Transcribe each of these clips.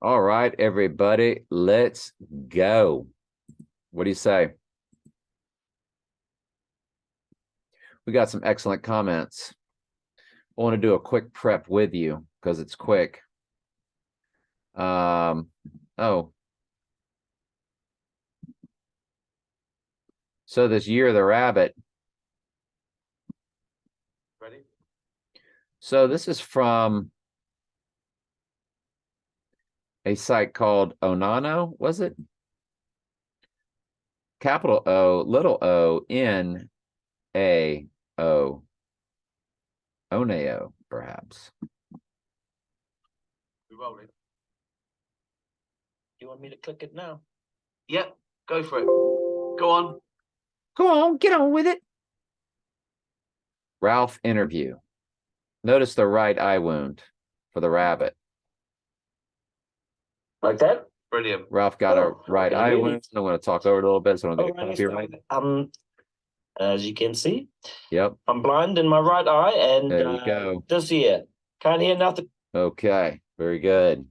All right, everybody, let's go. What do you say? We got some excellent comments. I want to do a quick prep with you because it's quick. Oh. So this year of the rabbit. Ready? So this is from a site called Onano, was it? Capital O, little o, N, A, O. Oneo, perhaps. We're rolling. You want me to click it now? Yep, go for it. Go on. Go on, get on with it. Ralph interview. Notice the right eye wound for the rabbit. Like that? Brilliant. Ralph got a right eye wound. I'm going to talk over it a little bit so I don't get a copyright. As you can see, yep, I'm blind in my right eye, and there you go. just here, can't hear nothing. Okay, very good.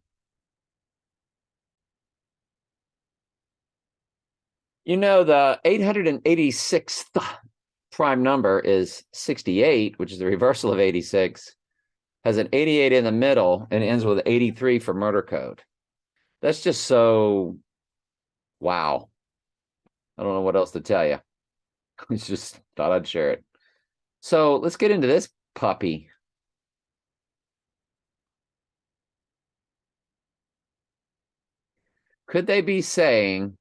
You know, the 886th prime number is 68, which is the reversal of 86, has an 88 in the middle, and ends with 83 for murder code. That's just so wow. I don't know what else to tell you. I just thought I'd share it. So let's get into this puppy. Could they be saying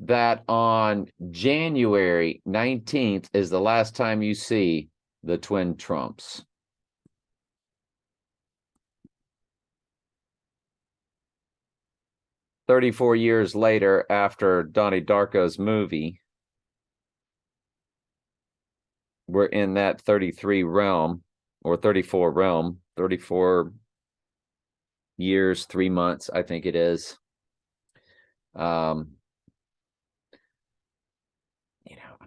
that on January 19th is the last time you see the twin Trumps? "34 years later, after Donnie Darko's movie, we're in that 33 realm, or 34 realm, 34 years, 3 months, I think it is. I'm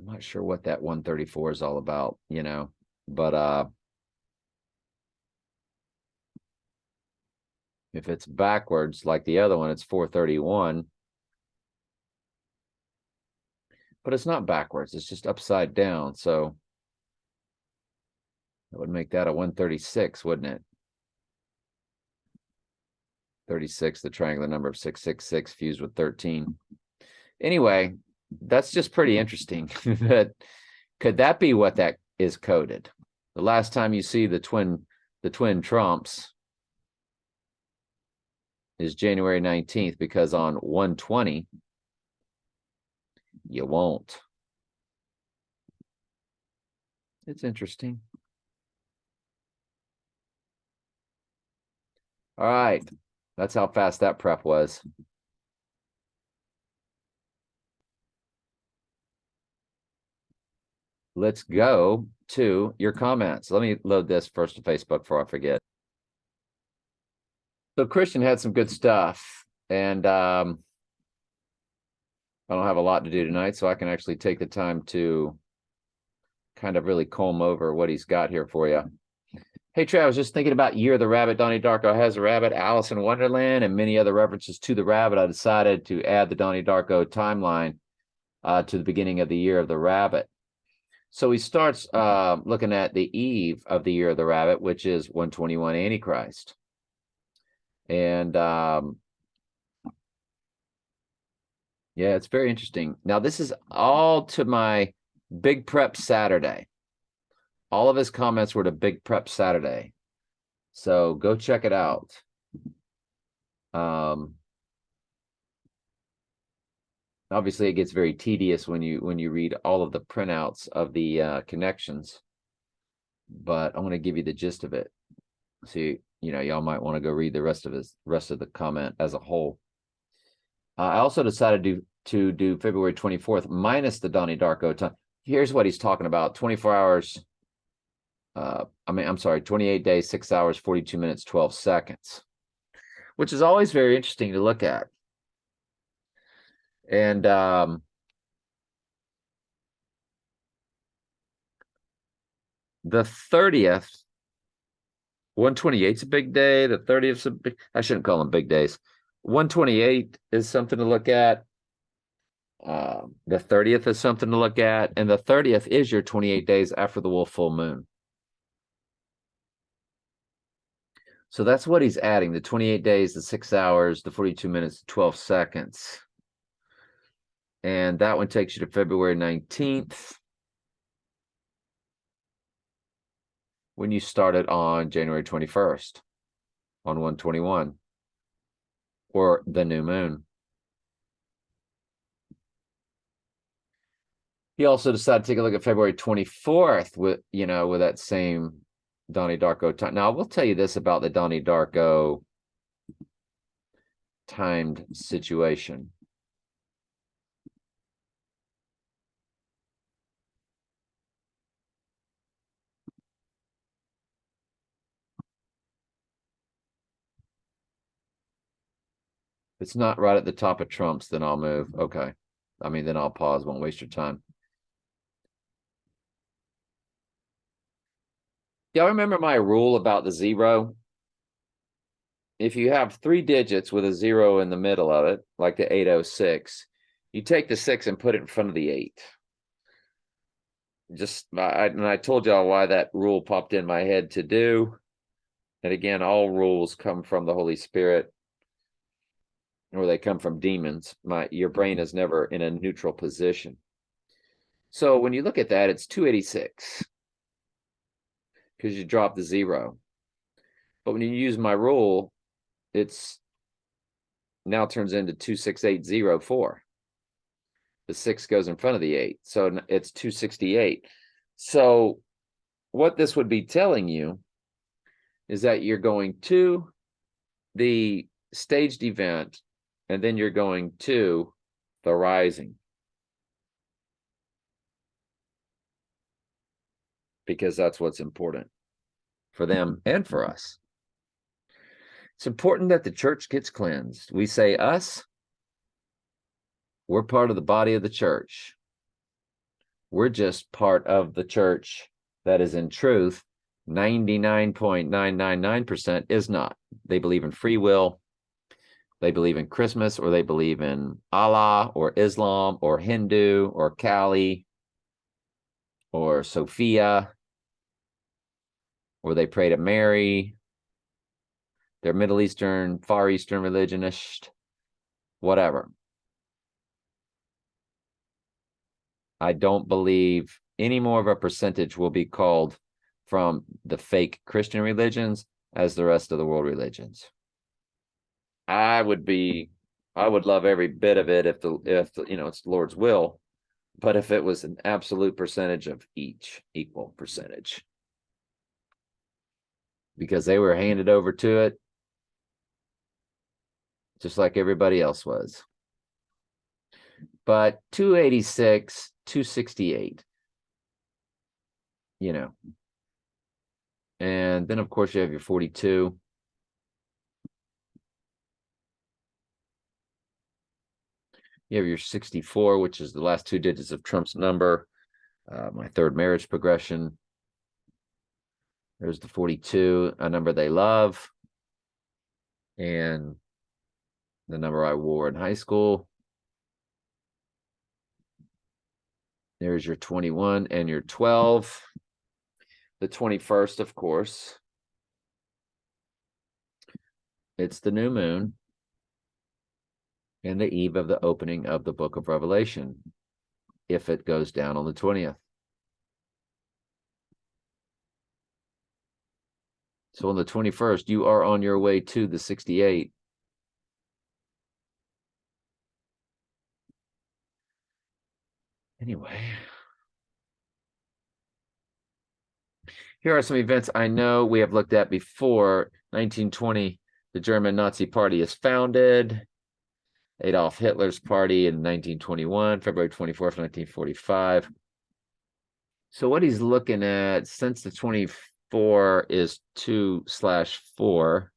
not sure what that 134 is all about, but if it's backwards like the other one, it's 431. But it's not backwards, it's just upside down. So that would make that a 136, wouldn't it? 36, the triangular number of 666 fused with 13. Anyway, that's just pretty interesting. That could that be what that is coded? The last time you see the twin Trumps is January 19th, because on 120 you won't. It's interesting. All right, that's how fast that prep was. Let's go to your comments. Let me load this first to Facebook before I forget. So Christian had some good stuff, and I don't have a lot to do tonight, so I can actually take the time to kind of really comb over what he's got here for you. Hey, Trey, I was just thinking about Year of the Rabbit. Donnie Darko has a rabbit, Alice in Wonderland, and many other references to the rabbit. I decided to add the Donnie Darko timeline to the beginning of the Year of the Rabbit. So he starts looking at the eve of the Year of the Rabbit, which is 121 Antichrist. And yeah, it's very interesting. Now, this is all to my Big Prep Saturday. All of his comments were to Big Prep Saturday. So go check it out. Obviously, it gets very tedious when you read all of the printouts of the connections, but I'm going to give you the gist of it. So y'all might want to go read the rest of the comment as a whole. I also decided to do February 24th minus the Donnie Darko time. Here's what he's talking about: 24 hours. I'm sorry, 28 days, 6 hours, 42 minutes, 12 seconds, which is always very interesting to look at. And the 30th, 128's a big day. The 30th's I shouldn't call them big days. 128 is something to look at. The 30th is something to look at, and the 30th is your 28 days after the full moon. So that's what he's adding, the 28 days, the 6 hours, the 42 minutes, 12 seconds. And that one takes you to February 19th, when you started on January 21st on 121, or the new moon. He also decided to take a look at February 24th with that same Donnie Darko time. Now, I will tell you this about the Donnie Darko timed situation. If it's not right at the top of Trump's, then I'll move. Okay. Then I'll pause. Won't waste your time. Y'all remember my rule about the zero? If you have 3 digits with a 0 in the middle of it, like the 806, you take the 6 and put it in front of the 8. And I told y'all why that rule popped in my head to do. And again, all rules come from the Holy Spirit, or they come from demons. Your brain is never in a neutral position. So when you look at that, it's 286 because you drop the 0. But when you use my rule, it's now turns into 26804. The 6 goes in front of the 8, so it's 268. So what this would be telling you is that you're going to the staged event, and then you're going to the rising, because that's what's important for them and for us. It's important that the church gets cleansed. We say us, we're part of the body of the church. We're just part of the church that is in truth. 99.999% is not. They believe in free will. They believe in Christmas, or they believe in Allah, or Islam, or Hindu, or Kali, or Sophia, or they pray to Mary. They're Middle Eastern, Far Eastern religionist, whatever. I don't believe any more of a percentage will be called from the fake Christian religions as the rest of the world religions. I would love every bit of it if it's the Lord's will, but if it was an absolute percentage of each, equal percentage, because they were handed over to it just like everybody else was. But 286, 268, and then of course you have your 42. You have your 64, which is the last 2 digits of Trump's number, my third marriage progression. There's the 42, a number they love, and the number I wore in high school. There's your 21 and your 12. The 21st, of course, it's the new moon and the eve of the opening of the book of Revelation, if it goes down on the 20th. So on the 21st, you are on your way to the 68. Anyway, here are some events I know we have looked at before. 1920, the German Nazi Party is founded. Adolf Hitler's party in 1921, February 24th, 1945. So what he's looking at, since the 24 is 2/4,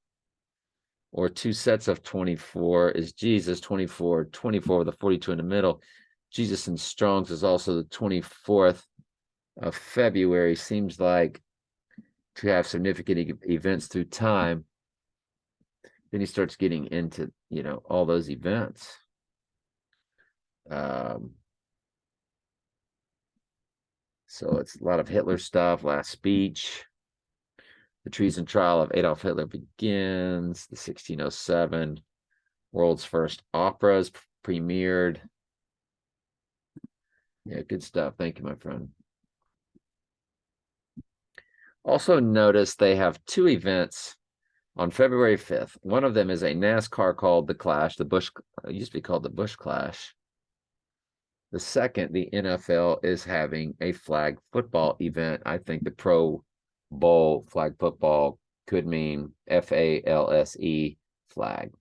or 2 sets of 24 is Jesus, 24 with a 42 in the middle. Jesus in Strong's is also the 24th of February. Seems like to have significant events through time. then he starts getting into, all those events. So it's a lot of Hitler stuff, last speech. The treason trial of Adolf Hitler begins. The 1607 world's first operas premiered. Yeah, good stuff. Thank you, my friend. Also notice they have two events on February 5th. One of them is a NASCAR called the Clash. It used to be called the Bush Clash. The second, the NFL is having a flag football event. I think the Pro Bowl flag football could mean FALSE flag.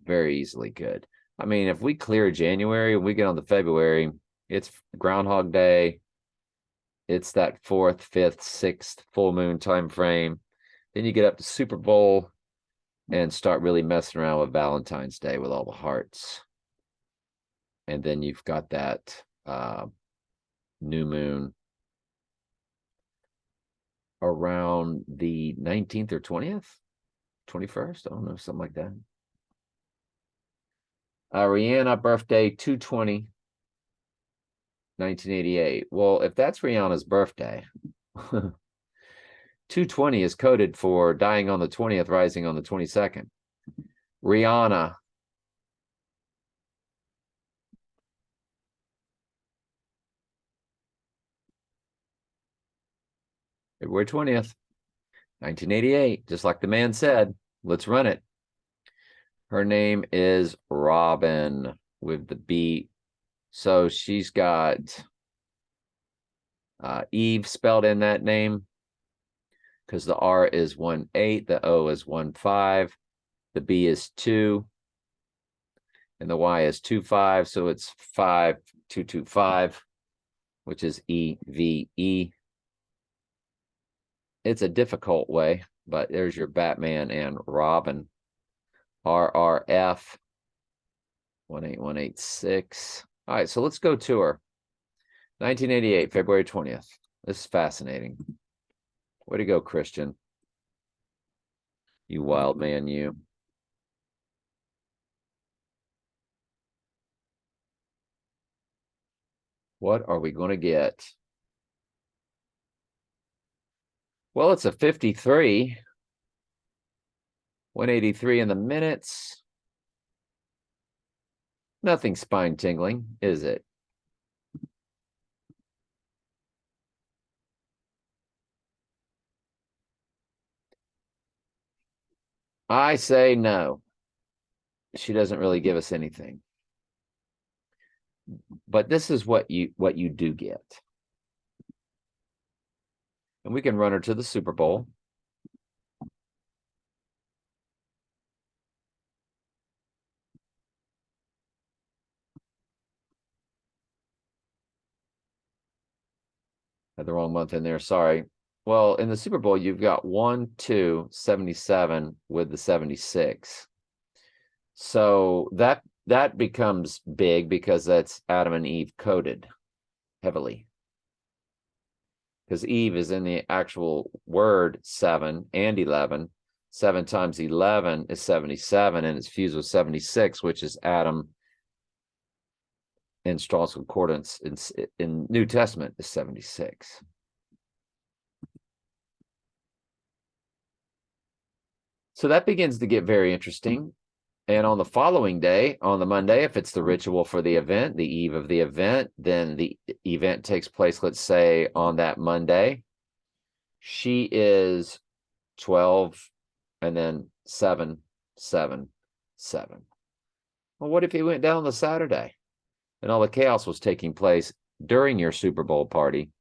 Very easily could. I mean, if we clear January and we get on the February, it's Groundhog Day. It's that 4th, 5th, 6th full moon time frame. Then you get up to Super Bowl and start really messing around with Valentine's Day with all the hearts. And then you've got that new moon around the 19th or 20th, 21st. I don't know, something like that. Rihanna birthday 2/20, 1988. Well, if that's Rihanna's birthday, 2/20 is coded for dying on the 20th, rising on the 22nd. Rihanna. February 20th, 1988, just like the man said. Let's run it. Her name is Robin with the B. So she's got Eve spelled in that name because the R is 1-8, the O is 1-5, the B is 2, and the Y is 2-5. So it's 5225, which is EVE. It's a difficult way, but there's your Batman and Robin. RRF 18186. All right, so let's go to her. 1988, February 20th. This is fascinating. Way to go, Christian. You wild man, you. What are we going to get? Well, it's a 53. 183 in the minutes. Nothing spine tingling, is it? I say no. She doesn't really give us anything. But this is what you do get. And we can run her to the Super Bowl. Had the wrong month in there. Sorry. Well, in the Super Bowl, you've got 1, 2, 77 with the 76. So that becomes big because that's Adam and Eve coded heavily. Because Eve is in the actual word 7 and 11. 7 times 11 is 77, and it's fused with 76, which is Adam in Strong's Concordance in New Testament is 76. So that begins to get very interesting. And on the following day, on the Monday, if it's the ritual for the event, the eve of the event, then the event takes place, let's say, on that Monday. She is 12 and then 7, 7, 7. Well, what if he went down on the Saturday and all the chaos was taking place during your Super Bowl party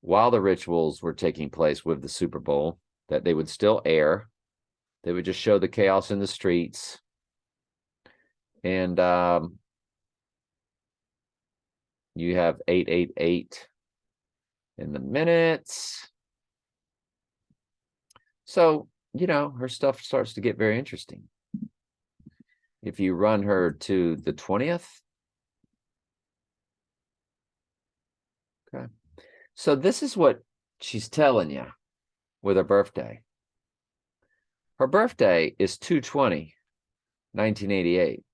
while the rituals were taking place with the Super Bowl, that they would still air? They would just show the chaos in the streets. And you have 888 in the minutes. So, her stuff starts to get very interesting. If you run her to the 20th. Okay. So this is what she's telling you with her birthday. Her birthday is 2/20, 1988.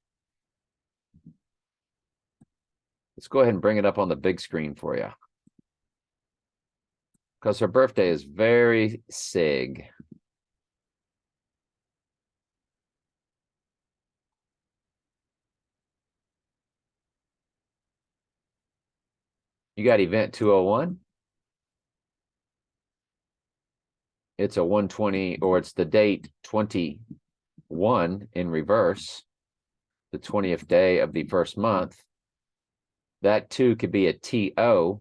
Let's go ahead and bring it up on the big screen for you, because her birthday is very sig. You got event 201. It's a 120, or it's the date 21 in reverse, the 20th day of the first month. That 2 could be a TO.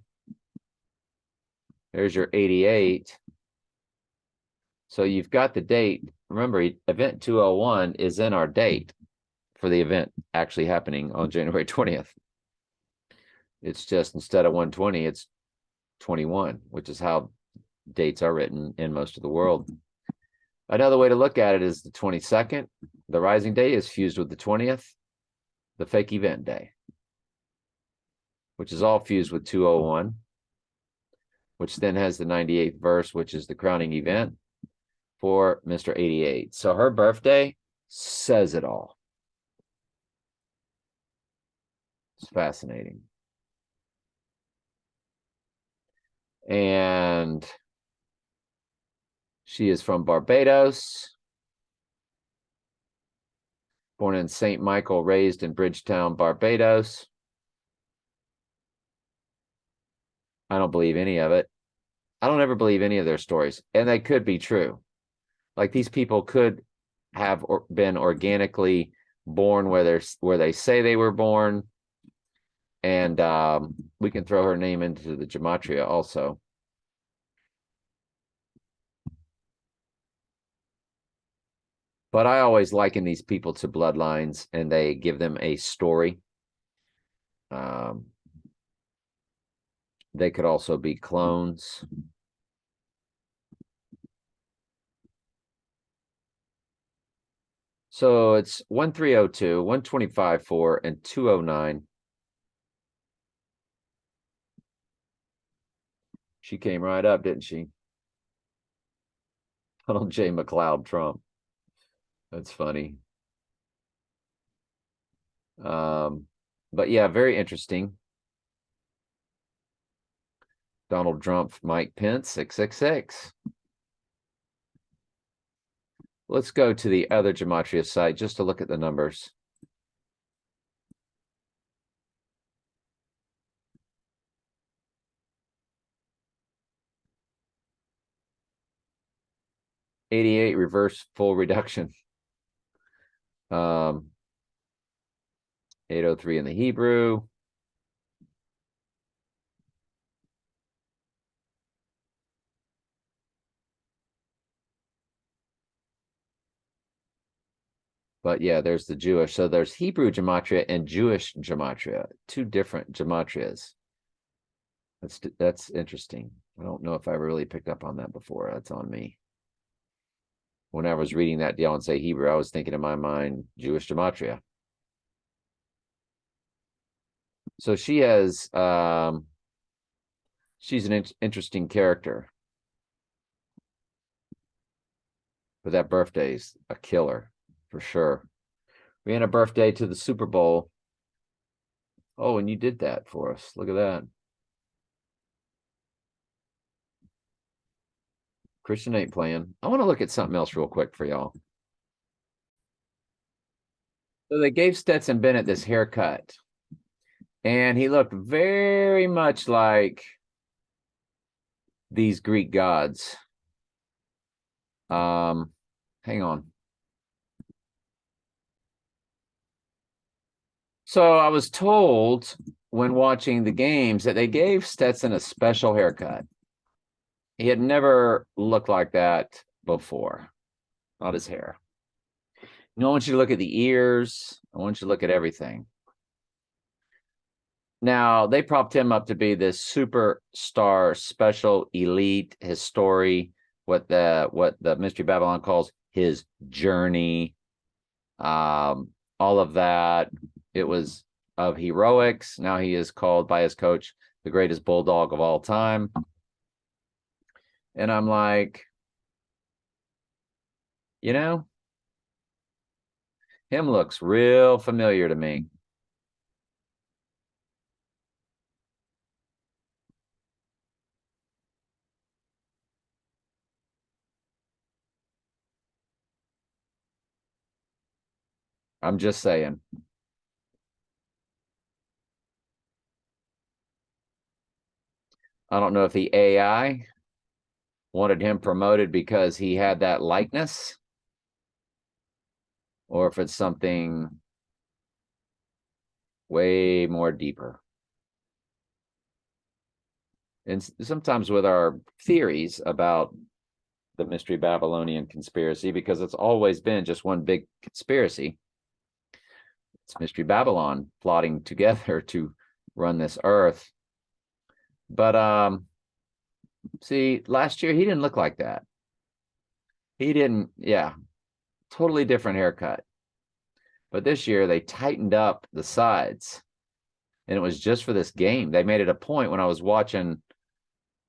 There's your 88. So you've got the date. Remember, event 201 is in our date for the event actually happening on January 20th. It's just instead of 120, it's 21, which is how dates are written in most of the world. Another way to look at it is the 22nd. The rising day is fused with the 20th, the fake event day, which is all fused with 201, which then has the 98th verse, which is the crowning event for Mr. 88. So her birthday says it all. It's fascinating. And she is from Barbados, born in St. Michael, raised in Bridgetown, Barbados. I don't believe any of it. I don't ever believe any of their stories, and they could be true. Like, these people could have been organically born where they say they were born, and we can throw her name into the gematria also. But I always liken these people to bloodlines, and they give them a story. They could also be clones. So it's 1302, 125.4, and 209. She came right up, didn't she? Donald J. McLeod Trump. That's funny. But yeah, very interesting. Donald Trump, Mike Pence, 666. Let's go to the other gematria site just to look at the numbers. '88 reverse full reduction. 803 in the Hebrew. But yeah, there's the Jewish. So there's Hebrew gematria and Jewish gematria, two different gematrias. That's interesting. I don't know if I ever really picked up on that before. That's on me. When I was reading that deal and say Hebrew, I was thinking in my mind Jewish gematria. So she has she's an interesting character. But that birthday's a killer for sure. Rihanna birthday to the Super Bowl. Oh, and you did that for us. Look at that. Christian ain't playing. I want to look at something else real quick for y'all. So they gave Stetson Bennett this haircut, and he looked very much like these Greek gods. Hang on. So I was told when watching the games that they gave Stetson a special haircut. He had never looked like that before. Not his hair. I want you to look at the ears. I want you to look at everything. Now, they propped him up to be this superstar, special, elite, his story, what the Mystery Babylon calls his journey. All of that. It was of heroics. Now he is called by his coach the greatest bulldog of all time. And I'm like, You know, him looks real familiar to me. I'm just saying. I don't know if the AI wanted him promoted because he had that likeness, or if it's something way more deeper. And sometimes with our theories about the Mystery Babylonian conspiracy, because it's always been just one big conspiracy. It's Mystery Babylon plotting together to run this earth. But see, last year he didn't look like that. He didn't, yeah, totally different haircut. But this year they tightened up the sides, and it was just for this game. They made it a point when I was watching,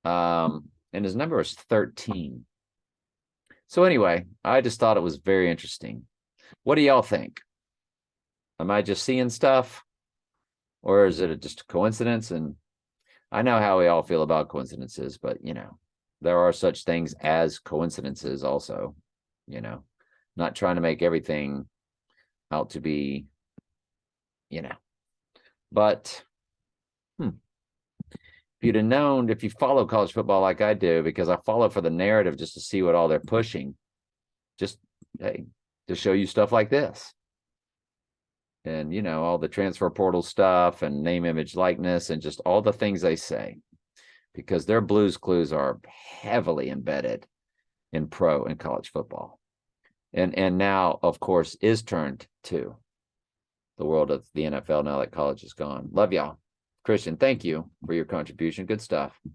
and his number was 13. So anyway, I just thought it was very interesting. What do y'all think? Am I just seeing stuff, or is it just a coincidence? And I know how we all feel about coincidences, but there are such things as coincidences also, not trying to make everything out to be, but if you'd have known, if you follow college football like I do, because I follow for the narrative just to see what all they're pushing, just, hey, to show you stuff like this. And, all the transfer portal stuff and name, image, likeness, and just all the things they say, because their Blues Clues are heavily embedded in pro and college football. And now, of course, is turned to the world of the NFL now that college is gone. Love y'all. Christian, thank you for your contribution. Good stuff.